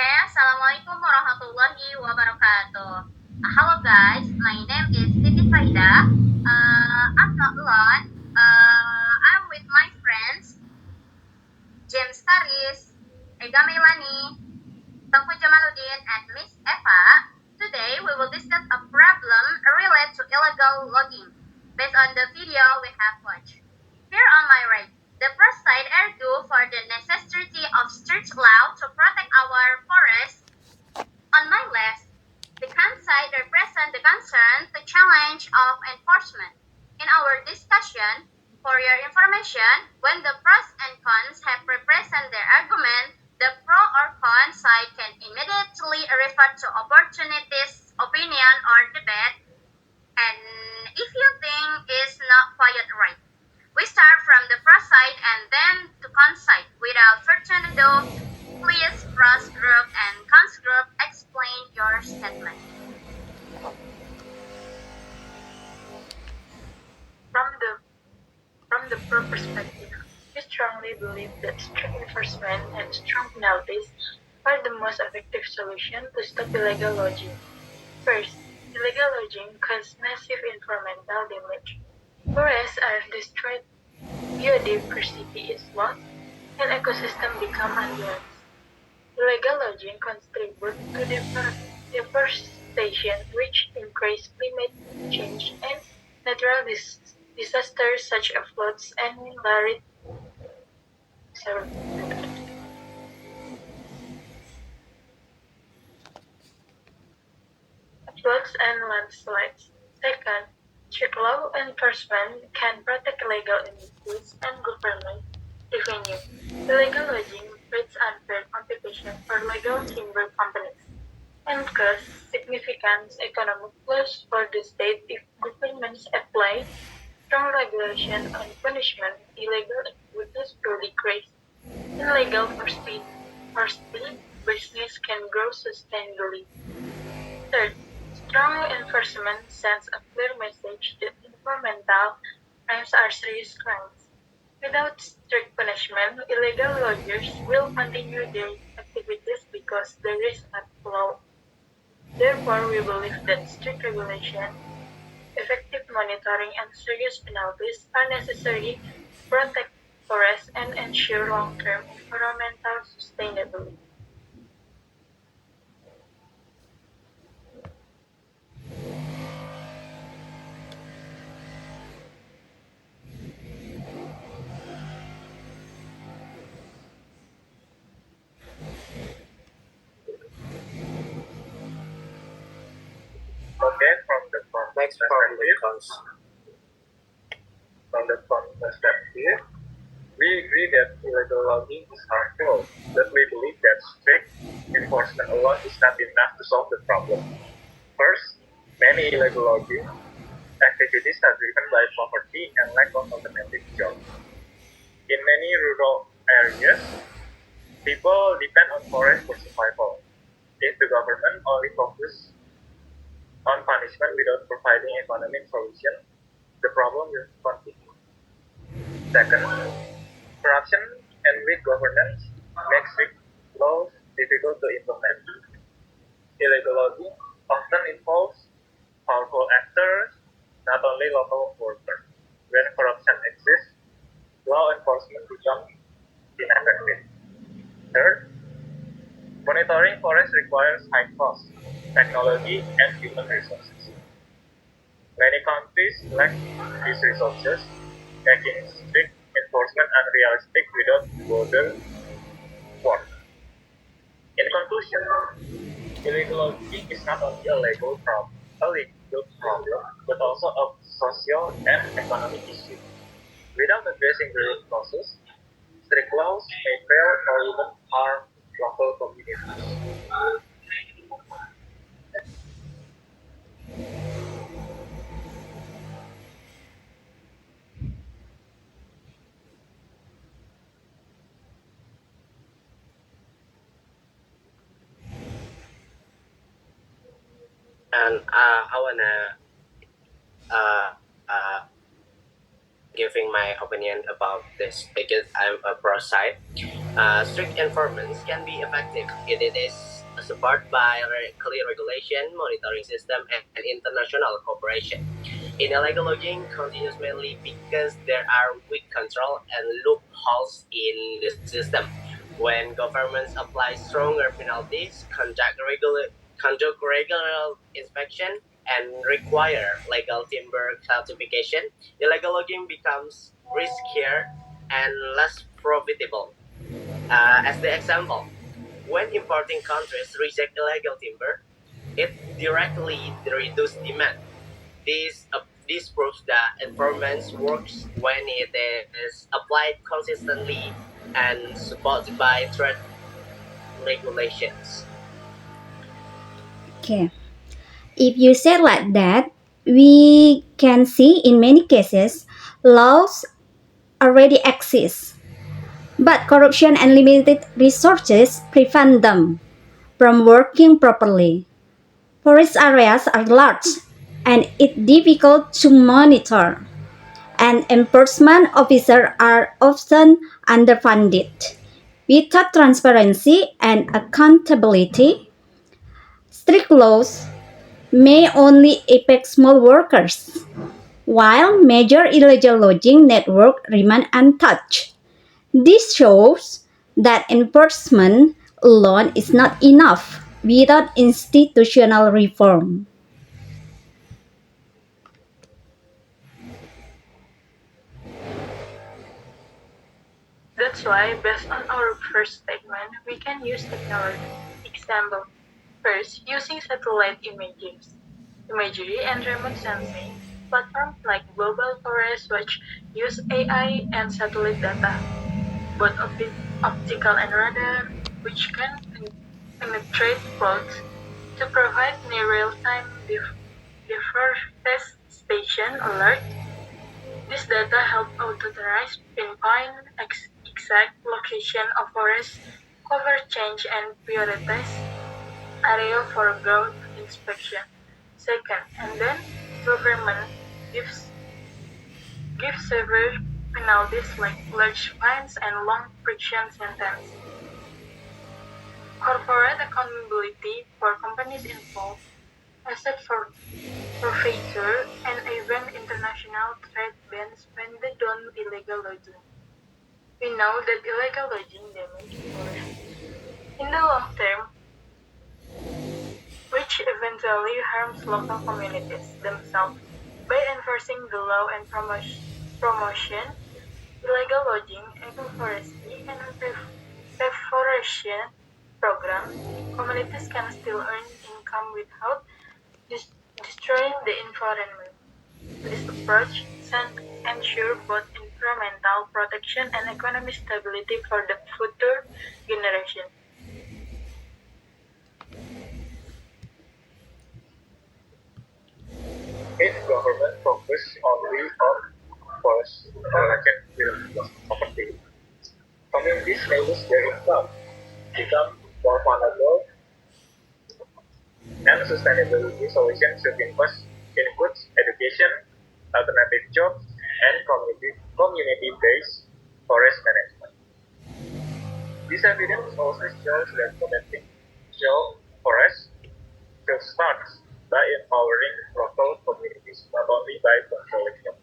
Okay, Assalamualaikum warahmatullahi wabarakatuh. Hello guys, my name is Siti Faida. I'm not alone. I'm with my friends James Taris, Ega Melani, Tengku Jamaluddin, and Miss Eva. Today we will discuss a problem related to illegal logging based on the video we have watched. Here on my right, the first side argue for the necessity of strict law to protect our forests. On my left, the side represent the concern to challenge of enforcement. In our discussion, for your information, when the pros and cons have represent their argument, the pro or con side can immediately refer to opportunities, opinion, or debate, and if you think it's not quite right. We start from the pro side and then to con side. Without further ado, please pros group and cons group explain your statement. From the pro perspective, we strongly believe that strict enforcement and strong penalties are the most effective solution to stop illegal logging. First, illegal logging causes massive environmental damage. Forests are destroyed, biodiversity is lost, and ecosystems become unbalanced. Illegal logging contributes to deforestation, which increase climate change and natural disasters such as floods and landslides. Second, strict law enforcement can protect illegal industries and government revenue. Illegal logging creates unfair competition for legal timber companies and cause significant economic loss for the state if governments apply strong regulation and punishment. Illegal activities will decrease. In legal forestry, business can grow sustainably. Third, strong enforcement sends a clear message that environmental crimes are serious crimes. Without strict punishment, illegal loggers will continue their activities because there is not law. Therefore, we believe that strict regulation, effective monitoring, and serious penalties are necessary to protect forests and ensure long-term environmental sustainability. Okay, from the front Next from the cons. from the front perspective, we agree that illegal logging is harmful, but we believe that strict enforcement alone is not enough to solve the problem. First, many illegal logging activities are driven by poverty and lack of alternative jobs. In many rural areas, people depend on forest for survival. If the government only focuses on punishment without providing economic solution, the problem will continue. Second, corruption and weak governance make strict laws difficult to implement. Illegal logging often involves powerful actors, not only local workers. When corruption exists, law enforcement becomes ineffective. Third, monitoring forests requires high cost, technology, and human resources. Many countries lack these resources, making strict enforcement unrealistic without border work. In conclusion, illegal logging is not only a legal problem, but also a social and economic issue. Without addressing the root causes, strict laws may fail or even harm local communities. And I wanna uh, uh, giving my opinion about this because I'm a pro side. Strict enforcement can be effective if it is supported by clear regulation, monitoring system, and international cooperation. In illegal logging continues mainly because there are weak control and loopholes in the system. When governments apply stronger penalties, conduct regular inspection, and require legal timber classification, illegal logging becomes riskier and less profitable. As the example, when importing countries reject illegal timber, it directly reduces demand. This proves that enforcement works when it is applied consistently and supported by trade regulations. Okay. If you say like that, we can see in many cases laws already exist, but corruption and limited resources prevent them from working properly. Forest areas are large and it's difficult to monitor, and enforcement officers are often underfunded. Without transparency and accountability, strict laws may only affect small workers, while major illegal logging networks remain untouched. This shows that enforcement alone is not enough without institutional reform. That's why, based on our first statement, we can use technology. Example. First, using satellite imagery and remote sensing, platforms like Global Forest Watch use AI and satellite data, both optical and radar, which can penetrate clouds to provide near real-time deforestation alert. This data help authorities pinpoint exact location of forest cover change and prioritize area for ground inspection. Second, and then government gives severe penalties like large fines and long prison sentence. Corporate accountability for companies involved, asset forfeiture, and even international trade bans when they done illegal logging. We know that illegal logging damages forests in the long term, which eventually harms local communities themselves. By enforcing the law and promotion, illegal logging, agroforestry, and reforestation programs, communities can still earn income without destroying the environment. This approach ensures both environmental protection and economic stability for the future generation. If government focus only on forest protection will property, communities may lose their income, become more vulnerable, and sustainability solutions should include education, alternative jobs, and community-based forest management. This evidence also shows that protecting show forests should start by empowering local communities, not only by controlling them.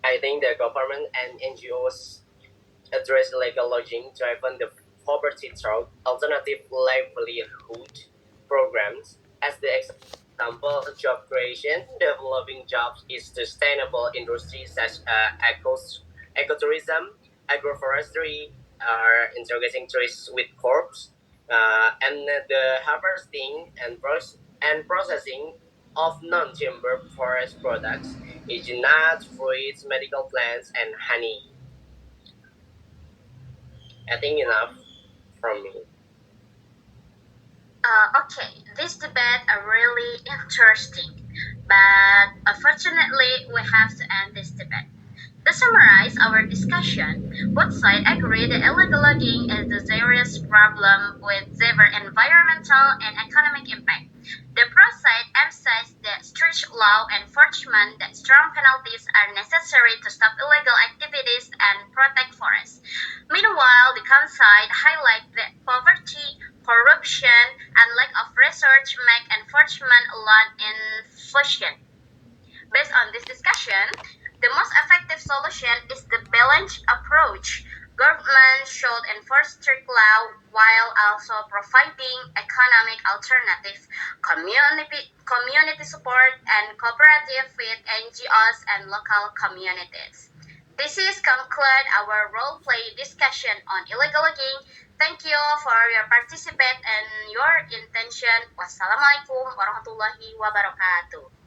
I think the government and NGOs address illegal lodging driven the poverty through alternative livelihood programs. As the example, job creation, developing jobs is sustainable industries such as ecotourism, agroforestry, integrating trees with crops, and the harvesting and processing of non-timber forest products is nuts, fruits, medical plants, and honey. I think enough from me. Okay, this debate are really interesting, but unfortunately, we have to end this debate. To summarize our discussion, both sides agree that illegal logging is a serious problem with severe environmental and economic impact. The pro side emphasizes that strict law enforcement that strong penalties are necessary to stop illegal activities and protect forests. side highlight that poverty, corruption, and lack of research make enforcement law inefficient. Based on this discussion, the most effective solution is the balanced approach. Government should enforce strict law while also providing economic alternatives, community support, and cooperative with NGOs and local communities. This is conclude our role play discussion on illegal logging. Thank you for your participate and your intention. Wassalamualaikum warahmatullahi wabarakatuh.